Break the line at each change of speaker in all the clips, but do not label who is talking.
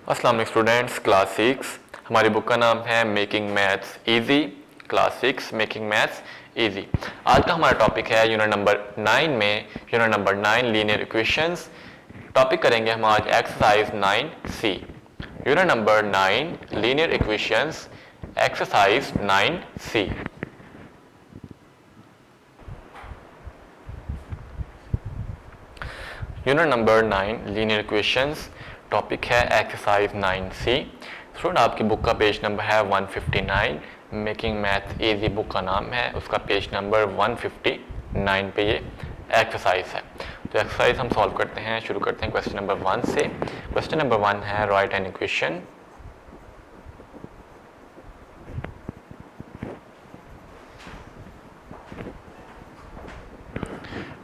अस्सलाम वालेकुम students, class 6 हमारी बुक का नाम है making maths easy. Class 6 making maths easy. आज का हमारा टॉपिक है यूनिट नंबर 9 में unit number 9 linear equations. Topic करेंगे हम आज exercise 9C। Unit number 9 linear equations, exercise 9C। Unit number 9 linear equations, topic है एक्सरसाइज 9C। स्टूडेंट आपकी बुक का पेज नंबर है 159। मेकिंग मैथ इजी बुक का नाम है, उसका पेज नंबर 159 पे ये एक्सरसाइज है। तो एक्सरसाइज हम सॉल्व करते हैं। शुरू करते हैं क्वेश्चन नंबर 1 से। क्वेश्चन नंबर 1 है right an equation.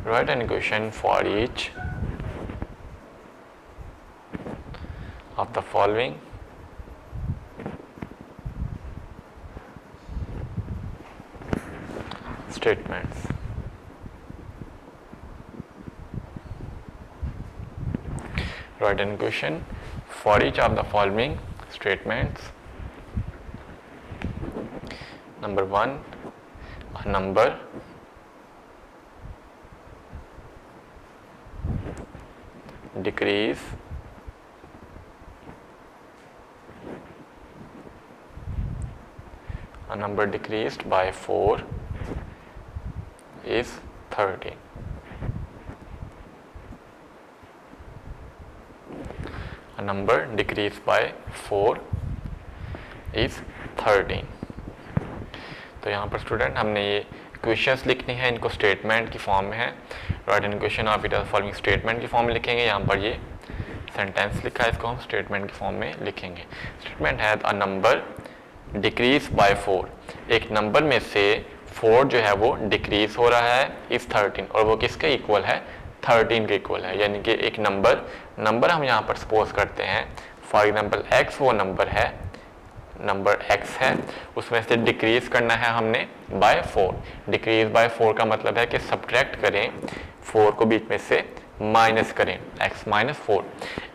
Write an equation for each of the following statements. Write an equation for each of the following statements. Number 1, a number decrease a number decreased by 4 is 13. A number decreased by 4 is 13. तो यहाँ पर student हमने ये equations लिखनी है, इनको statement की form में है। Right an equation of it following statement की फॉर्म में लिखेंगे। यहाँ पर ये सेंटेंस लिखा है, इसको हम स्टेटमेंट की फॉर्म में लिखेंगे। स्टेटमेंट है अ नंबर डिक्रीज बाय 4, एक नंबर में से 4 जो है वो डिक्रीज हो रहा है इस 13, और वो किसके इक्वल है? 13 के इक्वल है। यानी कि एक नंबर हम यहाँ पर सपोज करते हैं, फॉर एग्जाम्पल x वो नंबर है, नंबर x है, उसमें से डिक्रीज करना है हमने बाय 4। डिक्रीज बाय 4 का मतलब है कि सब्ट्रैक्ट करें, 4 को बीच में से माइनस करें, x माइनस 4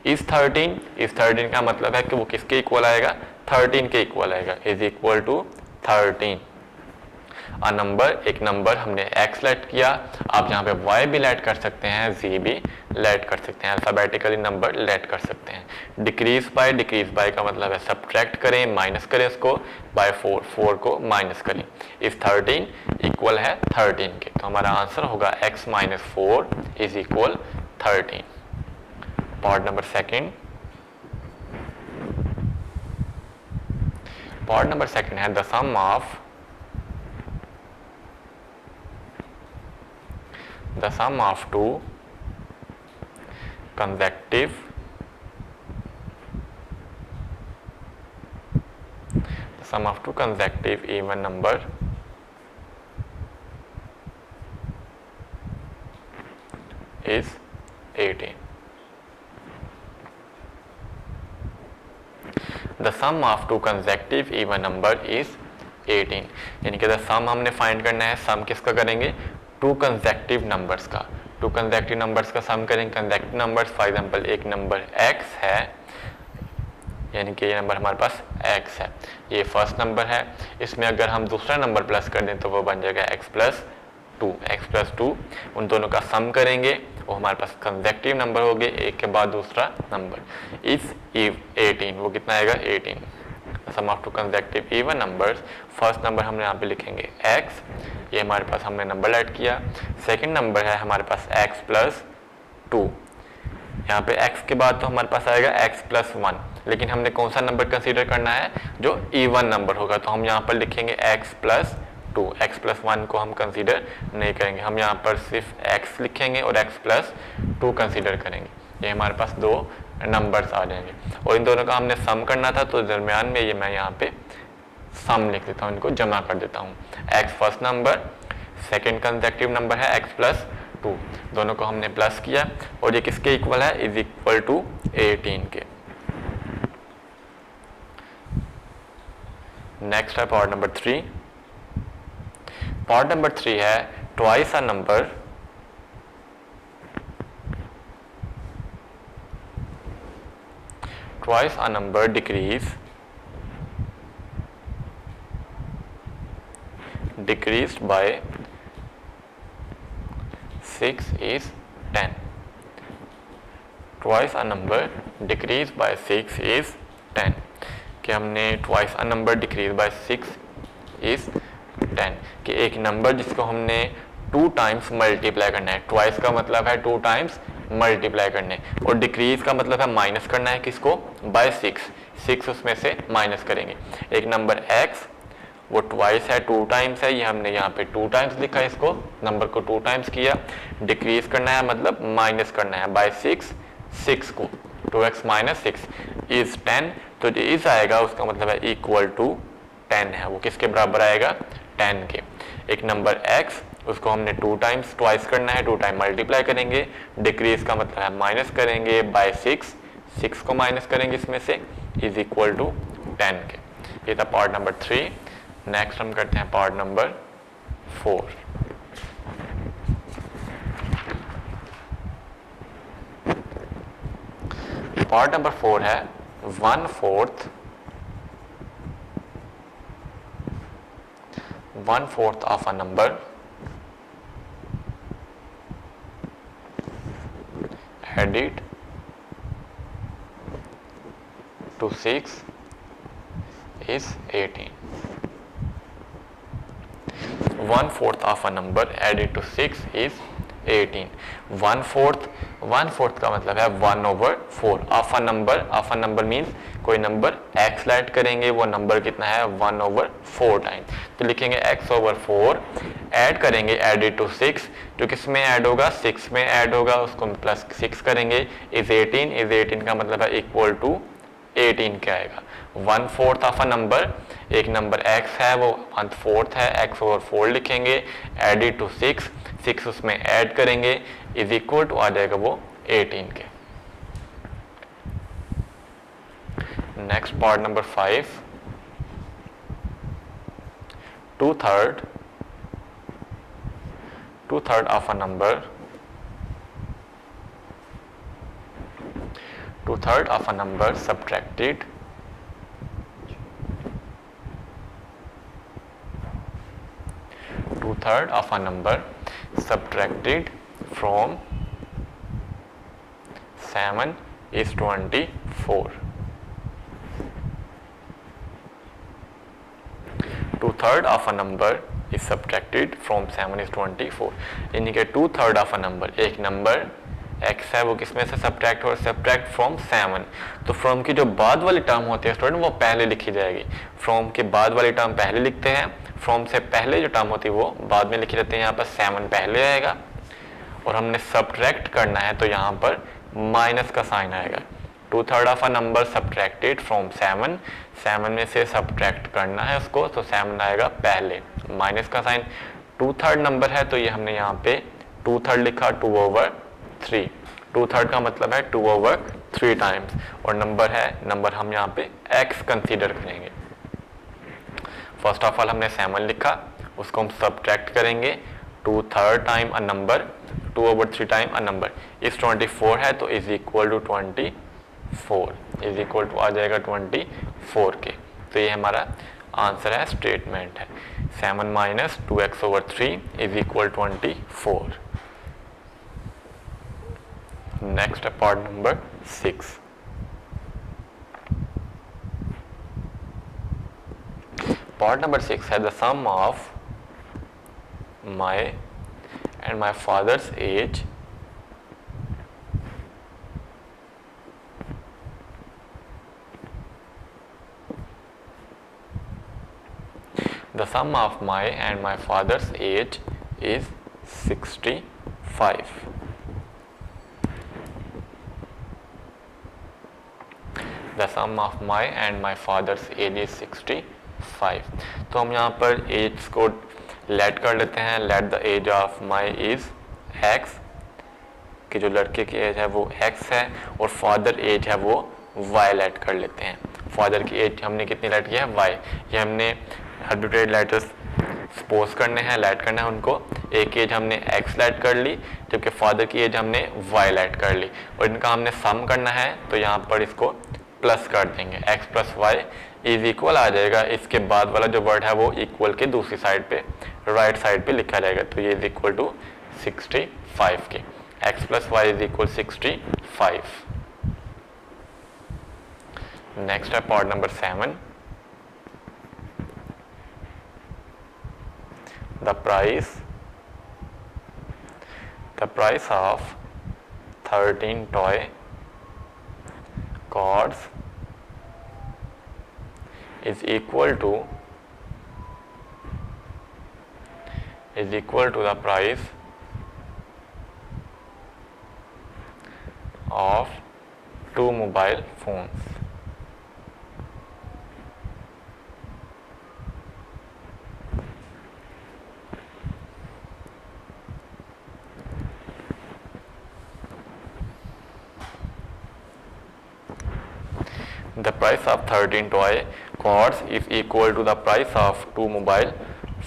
इस 13 का मतलब है कि वो किसके इक्वल आएगा? 13 के इक्वल आएगा, is equal to 13। A number, एक नंबर हमने x लेट किया, आप यहाँ पे y भी लेट कर सकते हैं, z भी लेट कर सकते हैं, अल्फाबेटिकली नंबर लेट कर सकते हैं। डिक्रीज बाय का मतलब है सब्ट्रैक्ट करें, माइनस करें उसको, बाय 4 को माइनस करें। इस 13 इक्वल है 13 के, तो हमारा आंसर होगा x minus 4 is equal 13। Part number second, है the sum of two consecutive even number is 18. The sum of two consecutive even number is 18. यानी कि द सम हमने फाइंड करना है। सम किसका करेंगे? टू कंसेक्टिव नंबर्स का। टू कंसेक्टिव नंबर्स का सम करेंगे। कंसेक्टिव नंबर्स फॉर एग्जांपल एक नंबर x है, यानी कि ये नंबर हमारे पास x है, ये फर्स्ट नंबर है, इसमें अगर हम दूसरा नंबर प्लस कर दें तो वो बन जाएगा x प्लस 2। उन दोनों का सम करेंगे, वो हमारे पास कंसेक्टिव नंबर हो गए, एक के बाद दूसरा नंबर इज 18। वो कितना आएगा? 18। Sum of two consecutive even numbers, first number हमने यहाँ पे लिखेंगे x, ये हमारे पास हमने नंबर ऐड किया। सेकंड नंबर है हमारे पास x प्लस 2, यहाँ पे x के बाद तो हमारे पास आएगा x प्लस 1, लेकिन हमने कौन सा नंबर कंसीडर करना है? जो इवन नंबर होगा, तो हम यहाँ पर लिखेंगे x प्लस 2। x प्लस 1 को हम कंसीडर नहीं करेंगे, हम यहाँ पर सिर्फ x लिखेंगे और x प्लस 2 कंसीडर करेंगे। ये हमारे पास दो नंबर्स आ जाएंगे, और इन दोनों का हमने सम करना था, तो दरमियान में ये मैं यहाँ पे सम लिख देता हूँ, इनको जमा कर देता हूँ। x first number, second consecutive number है x प्लस 2, दोनों को हमने प्लस किया, और ये किसके इक्वल है? इज इक्वल टू 18 के। नेक्स्ट है पार्ट नंबर 3। पार्ट नंबर 3 है twice a number twice a number decrease by 6 is 10. Twice a number decrease by 6 is 10. कि हमने twice a number decrease by 6 is 10 कि एक नंबर जिसको हमने 2 टाइम्स मल्टीप्लाई करना है. ट्वाइस का मतलब है 2 टाइम्स मल्टीप्लाई करने, और डिक्रीज का मतलब है माइनस करना है किसको, बाय 6 उसमें से माइनस करेंगे. एक नंबर x वो ट्वाइस है, 2 टाइम्स है, ये हमने यहाँ पे 2 टाइम्स लिखा है, इसको नंबर को 2 टाइम्स किया. डिक्रीज करना है मतलब माइनस करना है बाय 6 को, 2x माइनस 6 इज 10. तो जो इज आएगा उसका मतलब है इक्वल टू 10 है, वो किसके बराबर आएगा, 10 के. एक नंबर x उसको हमने 2 टाइम्स ट्वाइस करना है, 2 टाइम मल्टीप्लाई करेंगे. डिक्रीज का मतलब है माइनस करेंगे बाय 6 को माइनस करेंगे इसमें से, इज इक्वल टू 10 के. ये था पार्ट नंबर 3. नेक्स्ट हम करते हैं पार्ट नंबर 4. पार्ट नंबर 4 है 1/4 of a number added to 6 is 18. 1/4 of a number added to 6 is 18. 1/4 का मतलब है 1/4 ऑफ अ नंबर मीन्स कोई नंबर x ऐड करेंगे, वो नंबर कितना है 1/4 टाइम. तो लिखेंगे x/4 ऐड करेंगे एडेड टू 6, जो किस में ऐड होगा, 6 में ऐड होगा, उसको प्लस 6 करेंगे, इज 18 का मतलब है इक्वल टू 18 क्या आएगा. 1/4 ऑफ अ नंबर, एक नंबर x है वो 1/4 है, x/4 लिखेंगे एडेड टू 6 उसमें ऐड करेंगे, इज इक्वल टू आ जाएगा वो 18 के. Next part number 5. 2/3 of a number 2/3 of a number subtracted from 7 is 24. 2/3 of a number is subtracted from 7 is 24. यानी कि 2/3 ऑफ अ नंबर, एक नंबर x है वो किसमें से सब्ट्रैक्ट हो, सब्ट्रैक्ट फ्रॉम 7. तो फ्रॉम की जो बाद वाली टर्म होती है स्टूडेंट वो पहले लिखी जाएगी. फ्रॉम के बाद वाली टर्म पहले लिखते हैं, फ्रॉम से पहले जो टर्म होती है वो बाद में लिखी जाती है. यहाँ पर 7 पहले आएगा और हमने सब्ट्रैक्ट करना है तो यहाँ पर माइनस का साइन आएगा. 2/3 of a number subtracted from 7 में से सब्ट्रैक्ट करना है उसको, तो 7 आएगा पहले, माइनस का साइन. 2/3 नंबर है तो ये हमने यहाँ पे 2/3 लिखा 2/3. 2/3 का मतलब है 2/3 टाइम्स, और नंबर हम यहाँ पे x कंसीडर करेंगे. फर्स्ट ऑफ ऑल हमने 7 लिखा, उसको हम सब्ट्रैक्ट करेंगे 2/3 time a number, 2/3 time a number. इस 24 है तो is equal to 24, is equal to आ जाएगा 24 के. तो ये हमारा आंसर है, स्टेटमेंट है. 7 minus 2x/3 is equal 24. Next है पार्ट नंबर 6. पार्ट नंबर 6 है the sum of my and my father's age the sum of my and my father's age is 65. The sum of my and my father's age is 65. तो हम यहाँ पर as को late कर लेते हैं. Let the age of my is x, कि जो लड़के की एज है वो x है, और फादर एज है वो y लेट कर लेते हैं. फादर की एज हमने कितनी लेट की है, y. ये हमने आर्बिट्रेरी लेटर्स सपोज करने हैं, लेट करना है उनको. एक एज हमने x लेट कर ली, जबकि फादर की एज हमने y लेट कर ली, और इनका हमने सम करना है. तो यहाँ पर इसको प्लस कर देंगे, x plus y is equal आ जाएगा, इसके बाद वाला जो वर्ड है वो इक्वल के दूसरी साइड पे राइट साइड पे लिखा जाएगा, तो ये इज इक्वल टू 65 के, x plus y is equal 65। Next है part number 7, the price of 13 toy cards is equal to the price of 2 mobile phones. The price of 13 toy cards is equal to the price of 2 mobile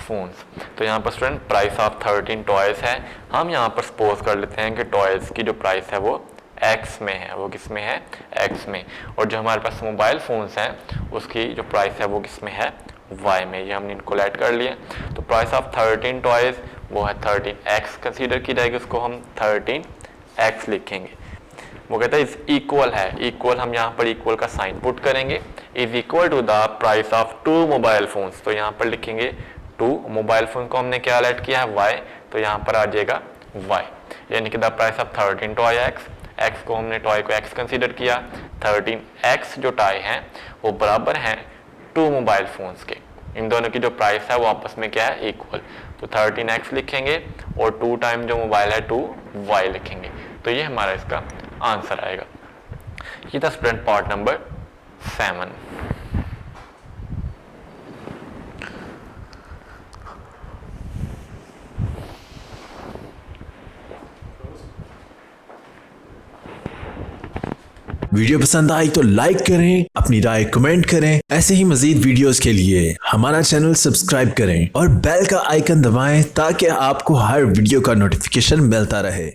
phones. तो यहाँ पर student price of 13 toys है, हम यहाँ पर suppose कर लेते हैं कि टॉयज की जो प्राइस है वो x में है, वो किस में है, x में, और जो हमारे पास मोबाइल फोन्स हैं उसकी जो प्राइस है वो किस में है, y में। ये हमने इनको ऐड कर लिया। तो प्राइस ऑफ 13 टॉयज वो है 13x कंसीडर की जाएगी, उसको हम 13x लिखेंगे। वो कहता है इज इक्वल है, इक्वल हम यहाँ पर इक्वल का साइन पुट करेंगे, is equal to the price of 2 mobile phones, तो यहाँ पर लिखेंगे 2 मोबाइल फोन को हमने क्या ऐड किया है, y, तो यहाँ पर आ जाएगा y, यानी कि the price of 13 toy x को हमने टॉय को x कंसीडर किया, 13x जो टॉय हैं वो बराबर हैं 2 मोबाइल फोन्स के, इन दोनों की जो प्राइस है वो आपस में क्या है, इक्वल, तो 13x लिखेंगे और 2 टाइम जो मोबाइल है 2y लिखेंगे, तो ये हमारा इसका आंसर आएगा। ये था स्टूडेंट पार्ट नंबर 7।
वीडियो पसंद आई तो लाइक करें, अपनी राय कमेंट करें। ऐसे ही मजीद वीडियोस के लिए हमारा चैनल सब्सक्राइब करें और बेल का आइकन दबाएं ताकि आपको हर वीडियो का नोटिफिकेशन मिलता रहे।